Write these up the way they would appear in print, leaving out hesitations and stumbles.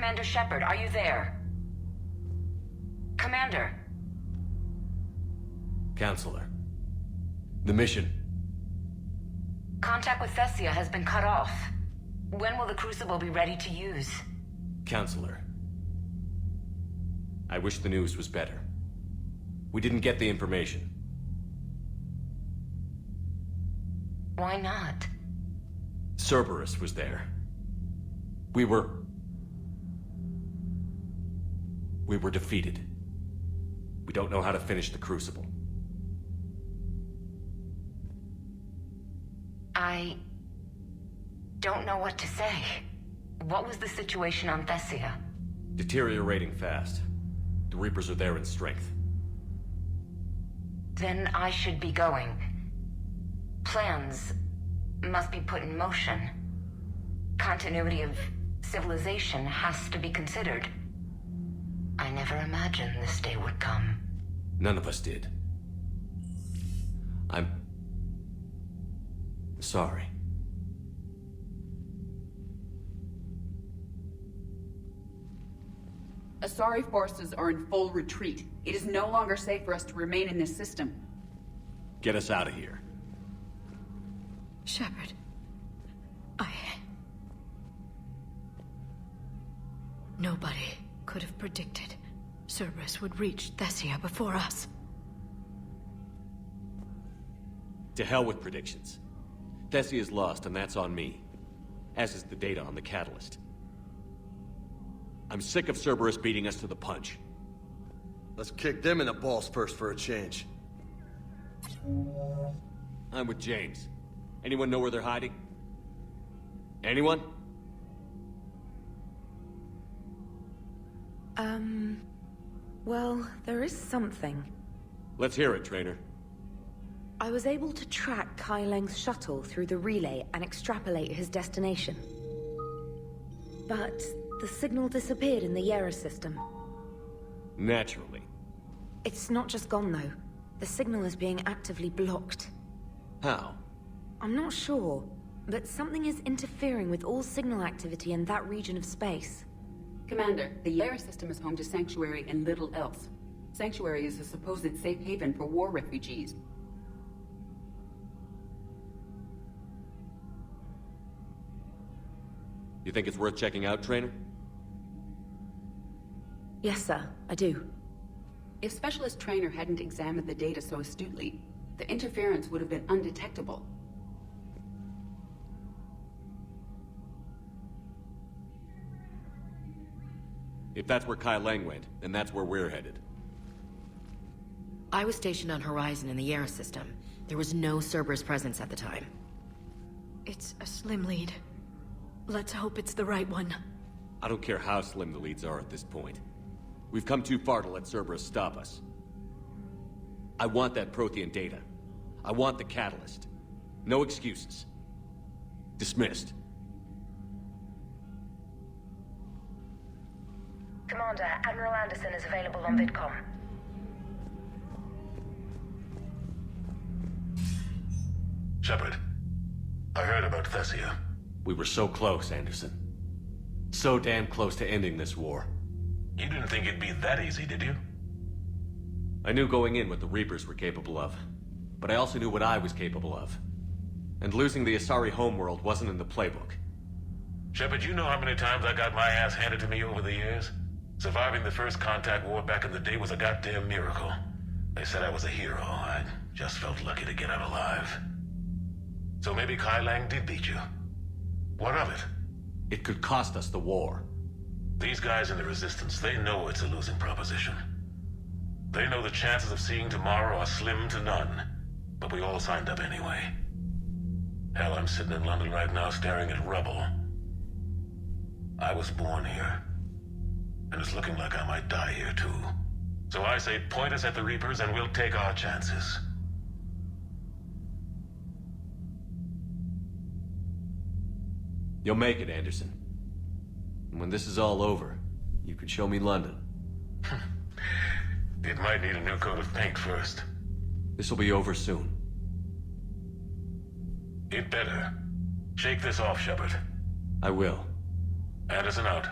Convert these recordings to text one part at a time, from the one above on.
Commander Shepard, are you there? Commander. Counselor. The mission. Contact with Thessia has been cut off. When will the Crucible be ready to use? Counselor. I wish the news was better. We didn't get the information. Why not? Cerberus was there. We were defeated. We don't know how to finish the Crucible. I don't know what to say. What was the situation on Thessia? Deteriorating fast. The Reapers are there in strength. Then I should be going. Plans must be put in motion. Continuity of civilization has to be considered. I never imagined this day would come. None of us did. I'm sorry. Asari forces are in full retreat. It is no longer safe for us to remain in this system. Get us out of here. Shepard. Nobody could have predicted Cerberus would reach Thessia before us. To hell with predictions. Thessia's lost, and that's on me. As is the data on the catalyst. I'm sick of Cerberus beating us to the punch. Let's kick them in the balls first for a change. I'm with James. Anyone know where they're hiding? Anyone? Well, there is something. Let's hear it, Trainer. I was able to track Kai Leng's shuttle through the relay and extrapolate his destination. But the signal disappeared in the Yera system. Naturally. It's not just gone, though. The signal is being actively blocked. How? I'm not sure, but something is interfering with all signal activity in that region of space. Commander, the Yera system is home to Sanctuary and little else. Sanctuary is a supposed safe haven for war refugees. You think it's worth checking out, Trainer? Yes, sir, I do. If Specialist Trainer hadn't examined the data so astutely, the interference would have been undetectable. If that's where Kai Leng went, then that's where we're headed. I was stationed on Horizon in the Yera system. There was no Cerberus presence at the time. It's a slim lead. Let's hope it's the right one. I don't care how slim the leads are at this point. We've come too far to let Cerberus stop us. I want that Prothean data. I want the catalyst. No excuses. Dismissed. Commander, Admiral Anderson is available on VidCom. Shepard, I heard about Thessia. We were so close, Anderson. So damn close to ending this war. You didn't think it'd be that easy, did you? I knew going in what the Reapers were capable of, but I also knew what I was capable of. And losing the Asari homeworld wasn't in the playbook. Shepard, you know how many times I got my ass handed to me over the years? Surviving the first contact war back in the day was a goddamn miracle. They said I was a hero. I just felt lucky to get out alive. So maybe Kai Leng did beat you. What of it? It could cost us the war. These guys in the Resistance, they know it's a losing proposition. They know the chances of seeing tomorrow are slim to none. But we all signed up anyway. Hell, I'm sitting in London right now staring at rubble. I was born here. And it's looking like I might die here too. So I say point us at the Reapers and we'll take our chances. You'll make it, Anderson. And when this is all over, you can show me London. It might need a new coat of paint first. This'll be over soon. It better. Shake this off, Shepard. I will. Anderson out.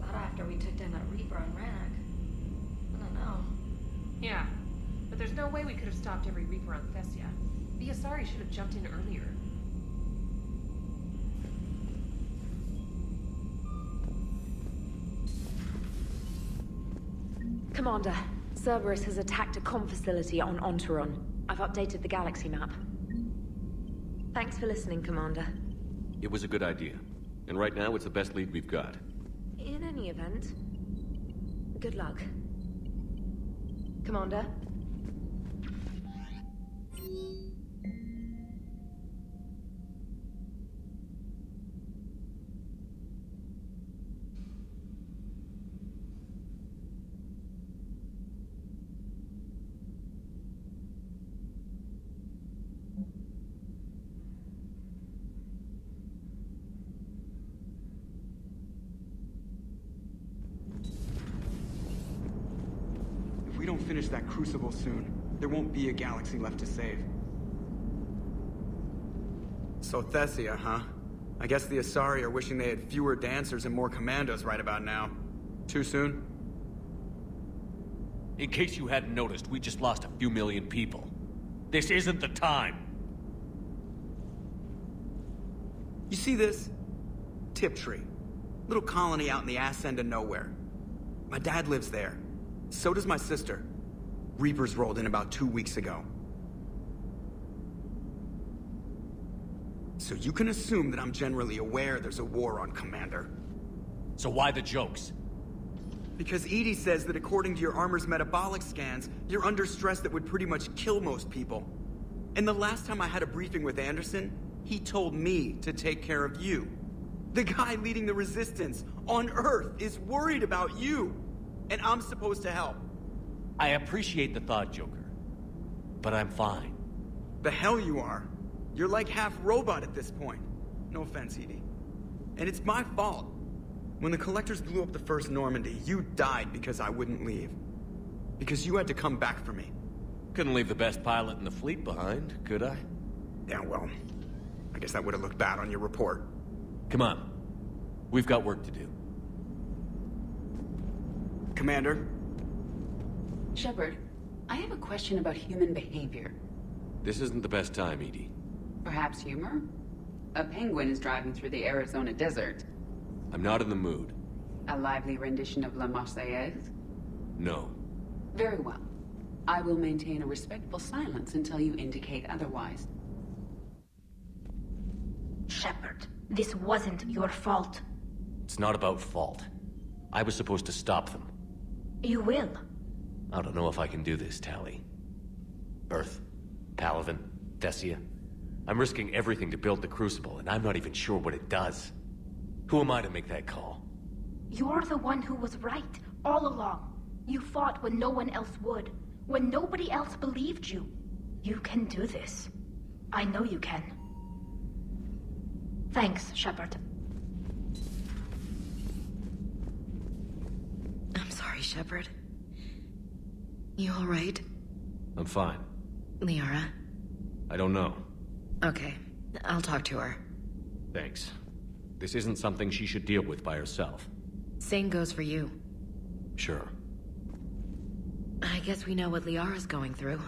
Not after we took down that Reaper on Rannoch. I don't know. Yeah, but there's no way we could have stopped every Reaper on Thessia. The Asari should have jumped in earlier. Commander, Cerberus has attacked a comm facility on Ontaron. I've updated the galaxy map. Thanks for listening, Commander. It was a good idea. And right now, it's the best lead we've got. In any event, good luck. Commander? If we don't finish that crucible soon, there won't be a galaxy left to save. So Thessia, huh? I guess the Asari are wishing they had fewer dancers and more commandos right about now. Too soon? In case you hadn't noticed, we just lost a few million people. This isn't the time. You see this? Tiptree. Little colony out in the ass end of nowhere. My dad lives there. So does my sister. Reapers rolled in about 2 weeks ago. So you can assume that I'm generally aware there's a war on, Commander. So why the jokes? Because Edie says that according to your armor's metabolic scans, you're under stress that would pretty much kill most people. And the last time I had a briefing with Anderson, he told me to take care of you. The guy leading the resistance on Earth is worried about you. And I'm supposed to help. I appreciate the thought, Joker. But I'm fine. The hell you are. You're like half robot at this point. No offense, Edie. And it's my fault. When the Collectors blew up the first Normandy, you died because I wouldn't leave. Because you had to come back for me. Couldn't leave the best pilot in the fleet behind, could I? Yeah, well, I guess that would have looked bad on your report. Come on. We've got work to do. Commander? Shepard, I have a question about human behavior. This isn't the best time, Edie. Perhaps humor? A penguin is driving through the Arizona desert. I'm not in the mood. A lively rendition of La Marseillaise? No. Very well. I will maintain a respectful silence until you indicate otherwise. Shepard, this wasn't your fault. It's not about fault. I was supposed to stop them. You will. I don't know if I can do this, Tali. Earth, Palaven, Thessia. I'm risking everything to build the Crucible, and I'm not even sure what it does. Who am I to make that call? You're the one who was right, all along. You fought when no one else would, when nobody else believed you. You can do this. I know you can. Thanks, Shepard. I'm sorry, Shepard. You all right? I'm fine. Liara? I don't know. Okay, I'll talk to her. Thanks. This isn't something she should deal with by herself. Same goes for you. Sure. I guess we know what Liara's going through.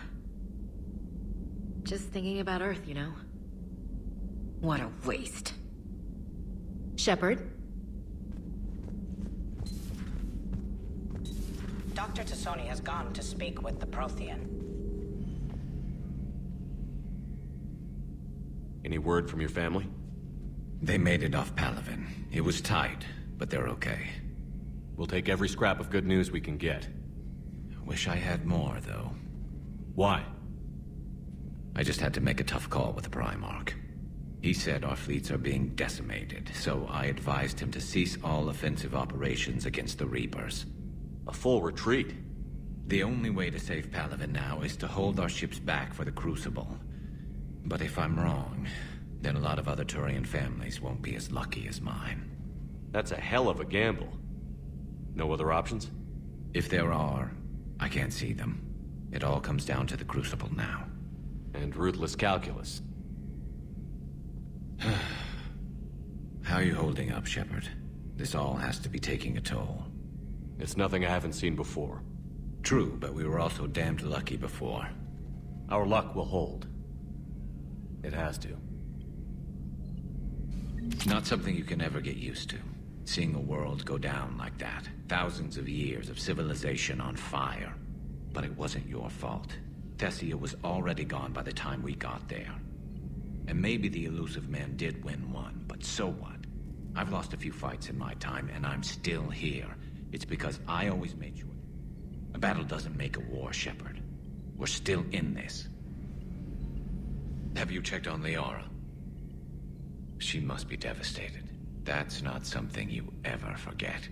Just thinking about Earth, you know? What a waste. Shepard? Dr. Tassoni has gone to speak with the Prothean. Any word from your family? They made it off Palaven. It was tight, but they're okay. We'll take every scrap of good news we can get. Wish I had more, though. Why? I just had to make a tough call with the Primarch. He said our fleets are being decimated, so I advised him to cease all offensive operations against the Reapers. A full retreat? The only way to save Palaven now is to hold our ships back for the Crucible. But if I'm wrong, then a lot of other Turian families won't be as lucky as mine. That's a hell of a gamble. No other options? If there are, I can't see them. It all comes down to the Crucible now. And ruthless calculus. How are you holding up, Shepard? This all has to be taking a toll. It's nothing I haven't seen before. True, but we were also damned lucky before. Our luck will hold. It has to. Not something you can ever get used to. Seeing a world go down like that. Thousands of years of civilization on fire. But it wasn't your fault. Thessia was already gone by the time we got there. And maybe the elusive man did win one, but so what? I've lost a few fights in my time, and I'm still here. It's because I always made sure. A battle doesn't make a war, Shepard. We're still in this. Have you checked on Liara? She must be devastated. That's not something you ever forget.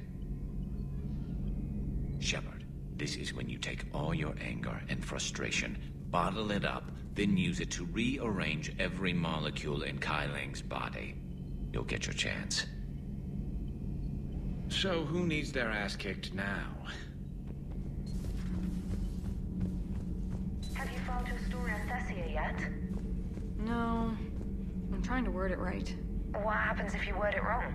Shepard, this is when you take all your anger and frustration, bottle it up, then use it to rearrange every molecule in Kai Ling's body. You'll get your chance. So who needs their ass kicked now? Have you found your story on Thessia yet? No. I'm trying to word it right. What happens if you word it wrong?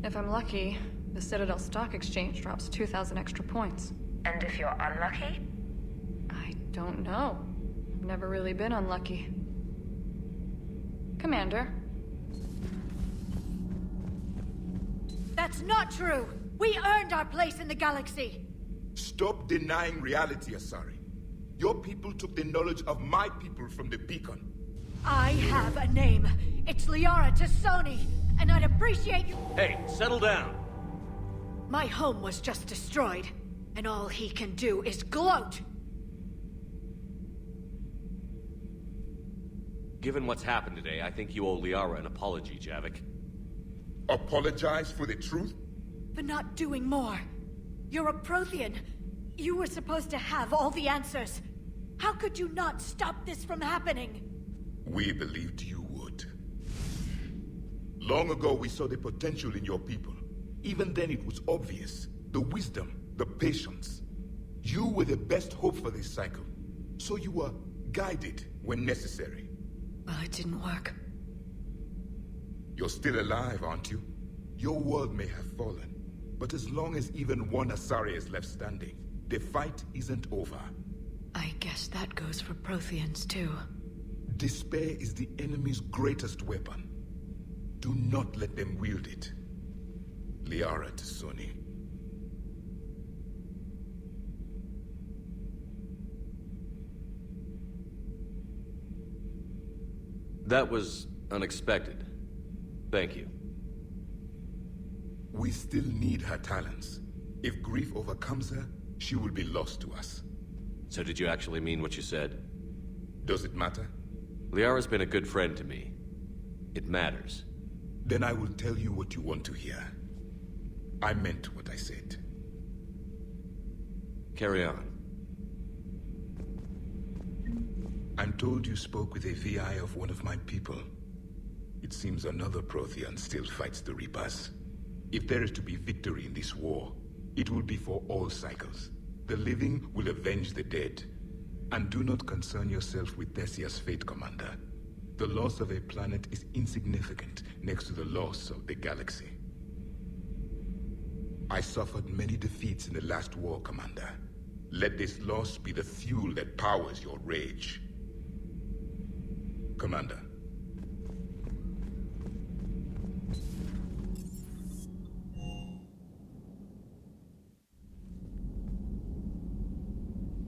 If I'm lucky, the Citadel Stock Exchange drops 2,000 extra points. And if you're unlucky? I don't know. I've never really been unlucky. Commander. That's not true! We earned our place in the galaxy! Stop denying reality, Asari. Your people took the knowledge of my people from the beacon. I have a name. It's Liara Tassoni, and I'd appreciate you— Hey, settle down! My home was just destroyed, and all he can do is gloat! Given what's happened today, I think you owe Liara an apology, Javik. Apologize for the truth? For not doing more. You're a Prothean. You were supposed to have all the answers. How could you not stop this from happening? We believed you would. Long ago, we saw the potential in your people. Even then, it was obvious. The wisdom, the patience. You were the best hope for this cycle. So you were guided when necessary. Well, it didn't work. You're still alive, aren't you? Your world may have fallen, but as long as even one Asari is left standing, the fight isn't over. I guess that goes for Protheans, too. Despair is the enemy's greatest weapon. Do not let them wield it. Liara to Sony. That was unexpected. Thank you. We still need her talents. If grief overcomes her, she will be lost to us. So did you actually mean what you said? Does it matter? Liara's been a good friend to me. It matters. Then I will tell you what you want to hear. I meant what I said. Carry on. I'm told you spoke with a VI of one of my people. It seems another Prothean still fights the Reapers. If there is to be victory in this war, it will be for all cycles. The living will avenge the dead. And do not concern yourself with Thessia's fate, Commander. The loss of a planet is insignificant next to the loss of the galaxy. I suffered many defeats in the last war, Commander. Let this loss be the fuel that powers your rage. Commander.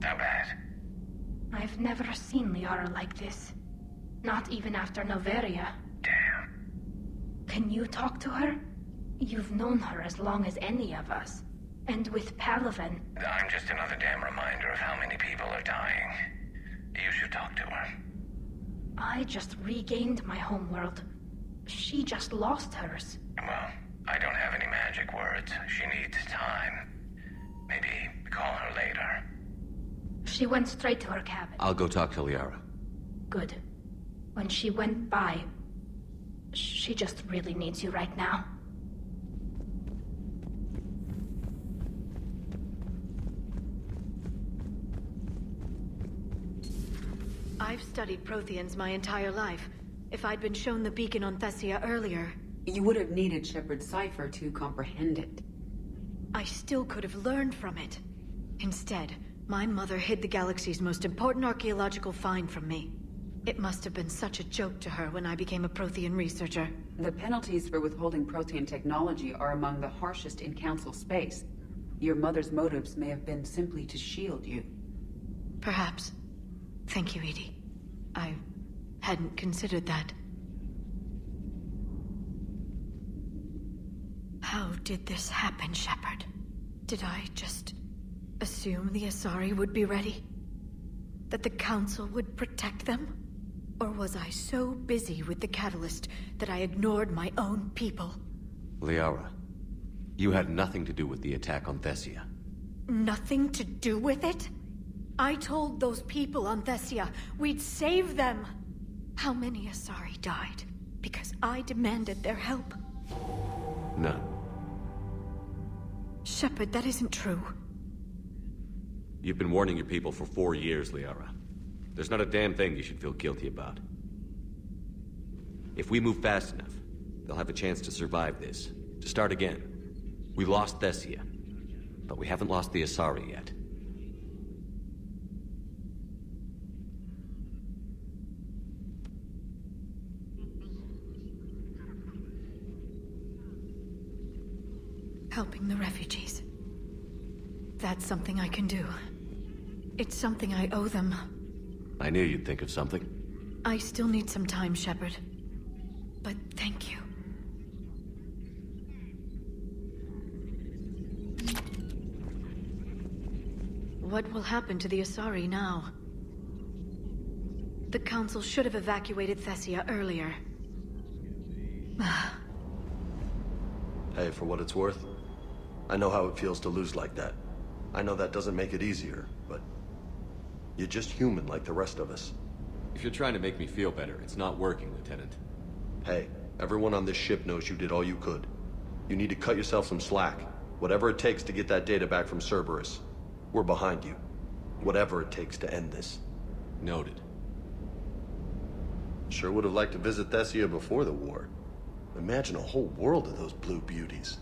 How bad? I've never seen Liara like this. Not even after Noveria. Damn. Can you talk to her? You've known her as long as any of us. And with Palaven... I'm just another damn reminder of how many people are dying. You should talk to her. I just regained my homeworld. She just lost hers. Well, I don't have any magic words. She needs time. Maybe call her later. She went straight to her cabin. I'll go talk to Liara. Good. When she went by, she just really needs you right now. I've studied Protheans my entire life. If I'd been shown the beacon on Thessia earlier... You would have needed Shepard's cipher to comprehend it. I still could have learned from it. Instead, my mother hid the galaxy's most important archaeological find from me. It must have been such a joke to her when I became a Prothean researcher. The penalties for withholding Prothean technology are among the harshest in Council space. Your mother's motives may have been simply to shield you. Perhaps. Thank you, Edie. I hadn't considered that. How did this happen, Shepard? Did I just assume the Asari would be ready? That the Council would protect them? Or was I so busy with the Catalyst that I ignored my own people? Liara, you had nothing to do with the attack on Thessia. Nothing to do with it? I told those people on Thessia we'd save them. How many Asari died because I demanded their help? None. Shepard, that isn't true. You've been warning your people for 4 years, Liara. There's not a damn thing you should feel guilty about. If we move fast enough, they'll have a chance to survive this. To start again. We lost Thessia, but we haven't lost the Asari yet. Helping the refugees. That's something I can do. It's something I owe them. I knew you'd think of something. I still need some time, Shepard. But thank you. What will happen to the Asari now? The Council should have evacuated Thessia earlier. Hey, for what it's worth, I know how it feels to lose like that. I know that doesn't make it easier, but you're just human like the rest of us. If you're trying to make me feel better, it's not working, Lieutenant. Hey, everyone on this ship knows you did all you could. You need to cut yourself some slack. Whatever it takes to get that data back from Cerberus. We're behind you. Whatever it takes to end this. Noted. Sure would have liked to visit Thessia before the war. Imagine a whole world of those blue beauties.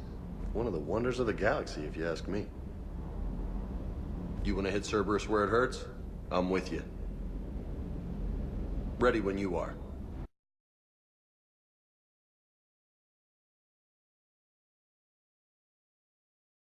One of the wonders of the galaxy, if you ask me. You want to hit Cerberus where it hurts? I'm with you. Ready when you are.